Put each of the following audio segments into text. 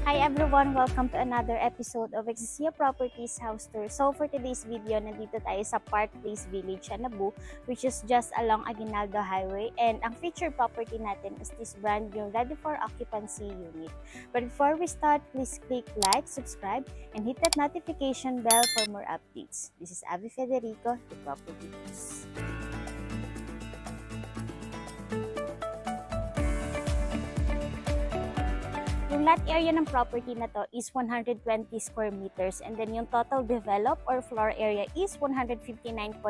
Hi everyone! Welcome to another episode of Exisia Properties House Tour. So for today's video, nandito tayo sa Park Place Village, Cebu, which is just along Aguinaldo Highway. And ang featured property natin is this brand new ready for occupancy unit. But before we start, please click like, subscribe, and hit that notification bell for more updates. This is Abby Federico, the Properties. Yung lot area ng property na to is 120 square meters, and then yung total developed or floor area is 159.43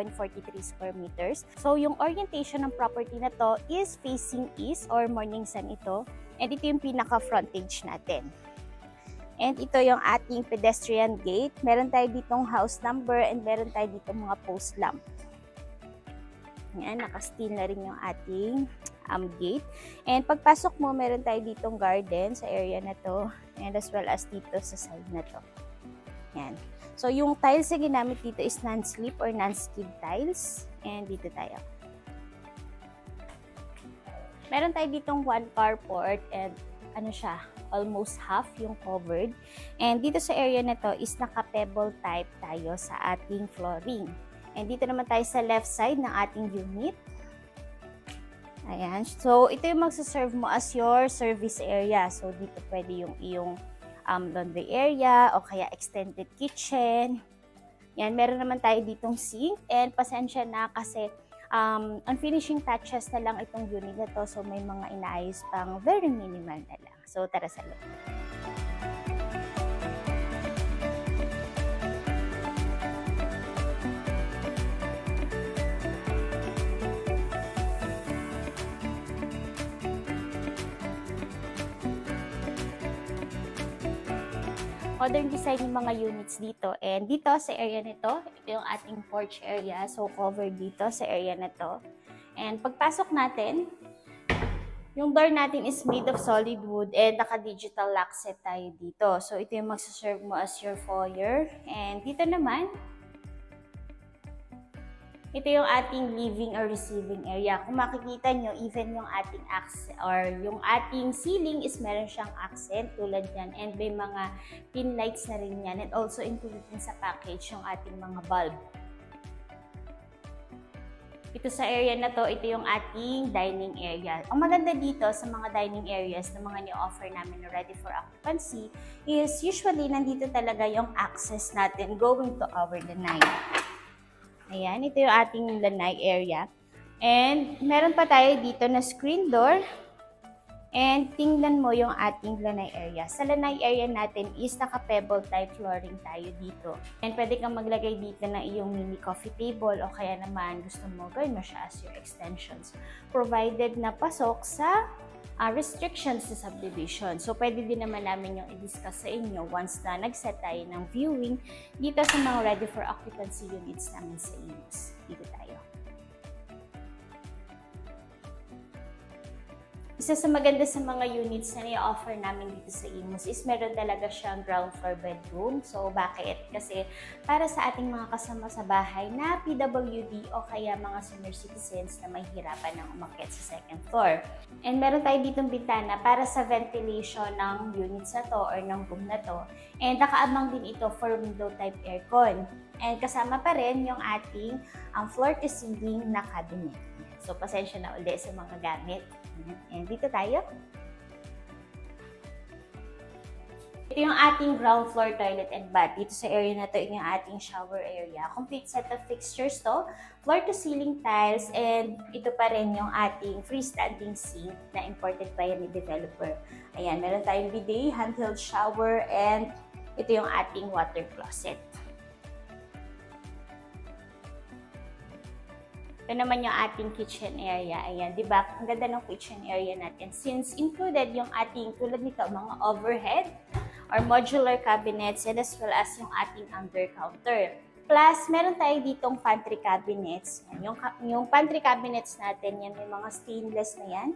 square meters. So yung orientation ng property na to is facing east or morning sun ito, and ito yung pinaka frontage natin. And ito yung ating pedestrian gate. Meron tayo ditong house number and meron tayo ditong mga post lamp. Yan, naka-steel na rin yung ating gate. And pagpasok mo, meron tayo ditong garden sa area na to, and as well as dito sa side na to. Yan. So yung tiles na ginamit dito is non-slip or non-skid tiles. And dito tayo. Meron tayo ditong one carport, and ano siya, almost half yung covered. And dito sa area na to is naka-pebble type tayo sa ating flooring. And dito naman tayo sa left side ng ating unit. Ayan. So, ito yung magsaserve mo as your service area. So, dito pwede yung iyong laundry area o kaya extended kitchen. Yan. Meron naman tayo ditong sink. And pasensya na kasi ang finishing touches na lang itong unit na to. So, may mga inaayos pang very minimal na lang. So, tara sa loob. Modern design yung mga units dito. And dito sa area nito, ito yung ating porch area. So, covered dito sa area na to. And pagpasok natin, yung door natin is made of solid wood and naka-digital lock set tayo dito. So, ito yung magsaserve mo as your foyer. And dito naman, ito yung ating living or receiving area. Kung makikita nyo, even yung ating accent or yung ating ceiling is meron siyang accent tulad yan. And may mga pin lights na rin yan. And also included din sa package yung ating mga bulb. Ito sa area na to, ito yung ating dining area. Ang maganda dito sa mga dining areas na mga ni-offer namin na ready for occupancy is usually nandito talaga yung access natin going to our lanay. Ayan, ito yung ating lanay area. And meron pa tayo dito na screen door. And tingnan mo yung ating lanay area. Sa lanay area natin is naka-pebble type flooring tayo dito. And pwede kang maglagay dito ng iyong mini coffee table o kaya naman gusto mo gawin mo siya as your extensions. Provided na pasok sa restrictions sa subdivision. So, pwede din naman namin yung i-discuss sa inyo once na nag-set tayo ng viewing dito sa mga ready for occupancy units namin sa Imus. Dito tayo. Isa sa maganda sa mga units na i-offer namin dito sa Imus is meron talaga siyang ground floor bedroom. So, bakit? Kasi para sa ating mga kasama sa bahay na PWD o kaya mga senior citizens na mahihirapan ng umakyat sa second floor. And meron tayo ditong bintana para sa ventilation ng units na to or ng room na to. And nakaabang din ito for window type aircon. And kasama pa rin yung ating floor to ceiling na cabinet. So, pasensya na ulit sa mga gamit. And dito tayo. Ito yung ating ground floor toilet and bath. Dito sa area na to, yung ating shower area. Complete set of fixtures to. Floor to ceiling tiles. And ito pa rin yung ating freestanding sink na imported pa yan ni developer. Ayan, meron tayong bidet, handheld shower, and ito yung ating water closet. Ito naman yung ating kitchen area. Ayan, di ba? Ang ganda ng kitchen area natin. Since included yung ating, tulad nito, mga overhead or modular cabinets and as well as yung ating under counter. Plus, meron tayo ditong pantry cabinets. Yan, yung pantry cabinets natin, yan, may mga stainless na yan.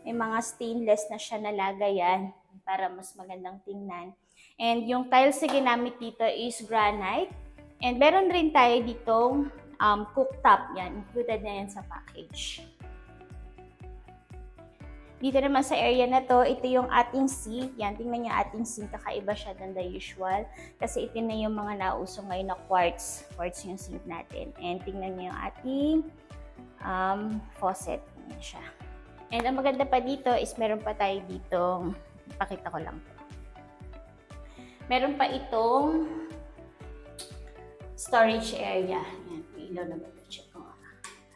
May mga stainless na siya na lagayan para mas magandang tingnan. And yung tiles na ginamit dito is granite. And meron rin tayo ditong cooktop. Yan, included na yan sa package. Dito naman sa area na to, ito yung ating sink. Yan, tingnan niyo ating sink. Kakaiba siya than the usual. Kasi ito na yung mga nauso ngayon na quartz. Quartz yung sink natin. And tingnan niyo yung ating faucet. Yan siya. And ang maganda pa dito is meron pa tayo dito. Pakita ko lang to. Meron pa itong storage area. Yan, ilaw na ba ito? Check ko nga.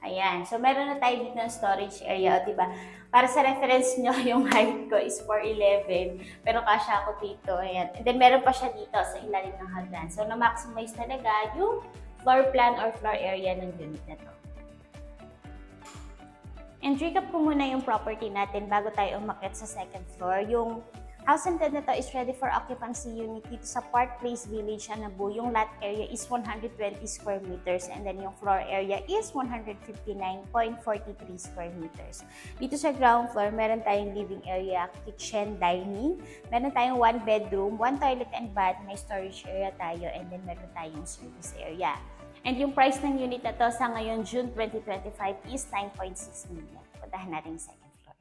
Ayan. So, meron na tayo dito ng storage area. O, diba? Para sa reference nyo, yung height ko is 4'11". Pero kasha ako dito. Ayan. And then, meron pa siya dito sa ilalim ng hagdan. So, na-maximize talaga yung floor plan or floor area ng unit na to. And recap ko muna yung property natin bago tayo umakyat sa second floor. Yung house and bed na to is ready for occupancy unit dito sa Park Place Village, Anabu. Yung lot area is 120 square meters and then yung floor area is 159.43 square meters. Dito sa ground floor, meron tayong living area, kitchen, dining. Meron tayong 1 bedroom, 1 toilet and bath, may storage area tayo, and then meron tayong service area. And yung price ng unit na to sa ngayon, June 2025, is 9.6 million. Puntahan natin yung second floor.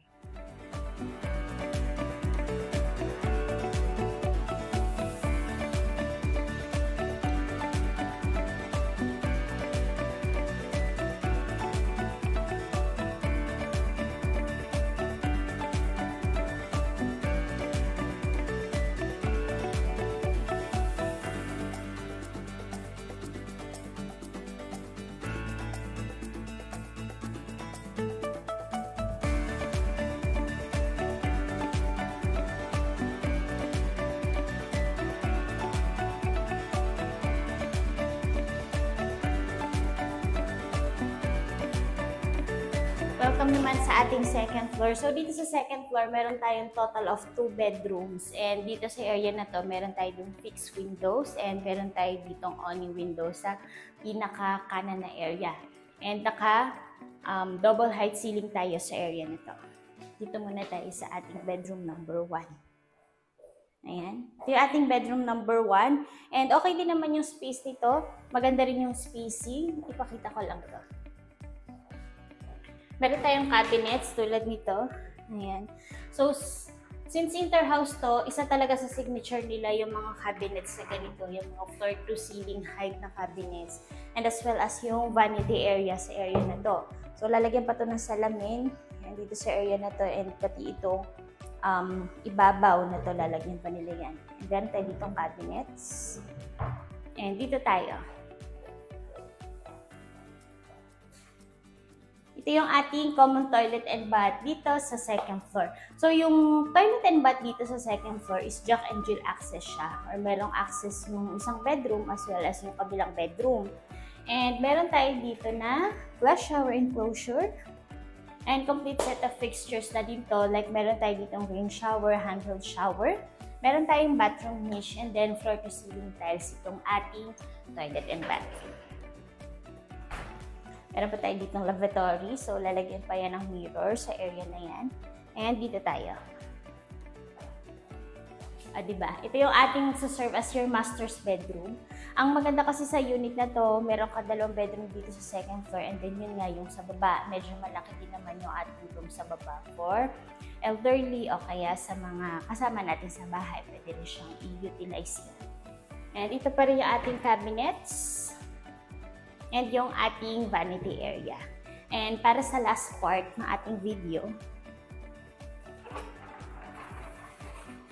Welcome naman sa ating second floor. So, dito sa second floor, meron tayong total of 2 bedrooms. And dito sa area na to, meron tayong fixed windows and meron tayo ditong awning windows sa pinaka-kanan na area. And double height ceiling tayo sa area na to. Dito muna tayo sa ating bedroom number 1. Ayan. Ito yung ating bedroom number 1. And okay din naman yung space nito. Maganda rin yung spacing. Ipakita ko lang to. Meron tayong cabinets tulad nito. Ayan. So, since interhouse to, isa talaga sa signature nila yung mga cabinets na ganito, yung mga floor to ceiling height na cabinets. And as well as yung vanity area sa area na to. So, lalagyan pa to ng salamin. Ayan, dito sa area na to. And pati itong ibabaw na to, lalagyan pa nila yan. And then, tayo ditong cabinets. And dito tayo. Ito yung ating common toilet and bath dito sa second floor. So, yung toilet and bath dito sa second floor is Jack and Jill access siya. Or merong access yung isang bedroom as well as yung kabilang bedroom. And meron tayo dito na glass shower enclosure. And complete set of fixtures na dito. Like meron tayo ditong rain shower, handheld shower. Meron tayong bathroom niche and then floor to ceiling tiles itong ating toilet and bath. Meron pa tayo dito ng lavatory. So, lalagyan pa yan ng mirror sa area na yan. And dito tayo. Diba? Ito yung ating serve as your master's bedroom. Ang maganda kasi sa unit na to, meron ka 2 bedroom dito sa second floor. And then yun nga yung sa baba. Medyo malaki din naman yung ating room sa baba for elderly o kaya sa mga kasama natin sa bahay. Pwede rin siyang i-utilize yun. And ito pa rin yung ating cabinets. And yung ating vanity area. And para sa last part ng ating video,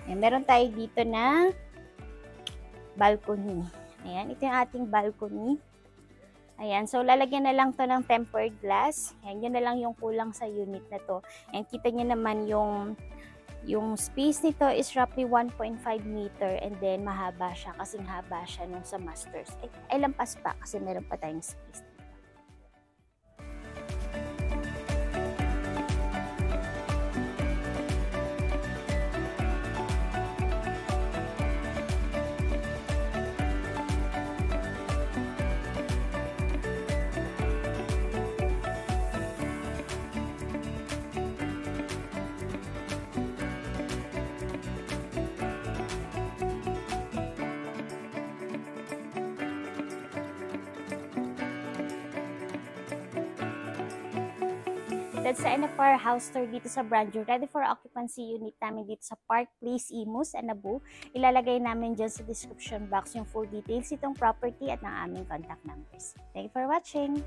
meron tayo dito na balcony. Ayan, ito yung ating balcony. Ayan, so lalagyan na lang to ng tempered glass. Ayan, yun na lang yung kulang sa unit na to. And kita nyo naman yung space nito is roughly 1.5 meter and then mahaba siya kasing haba siya nung sa masters. Ay lampas pa kasi meron pa tayong space. sumunod sa NFR house tour dito sa brand new ready for occupancy unit namin dito sa Park Place, Imus, Anabu, ilalagay namin dyan sa description box yung full details itong property at ng aming contact numbers. Thank you for watching!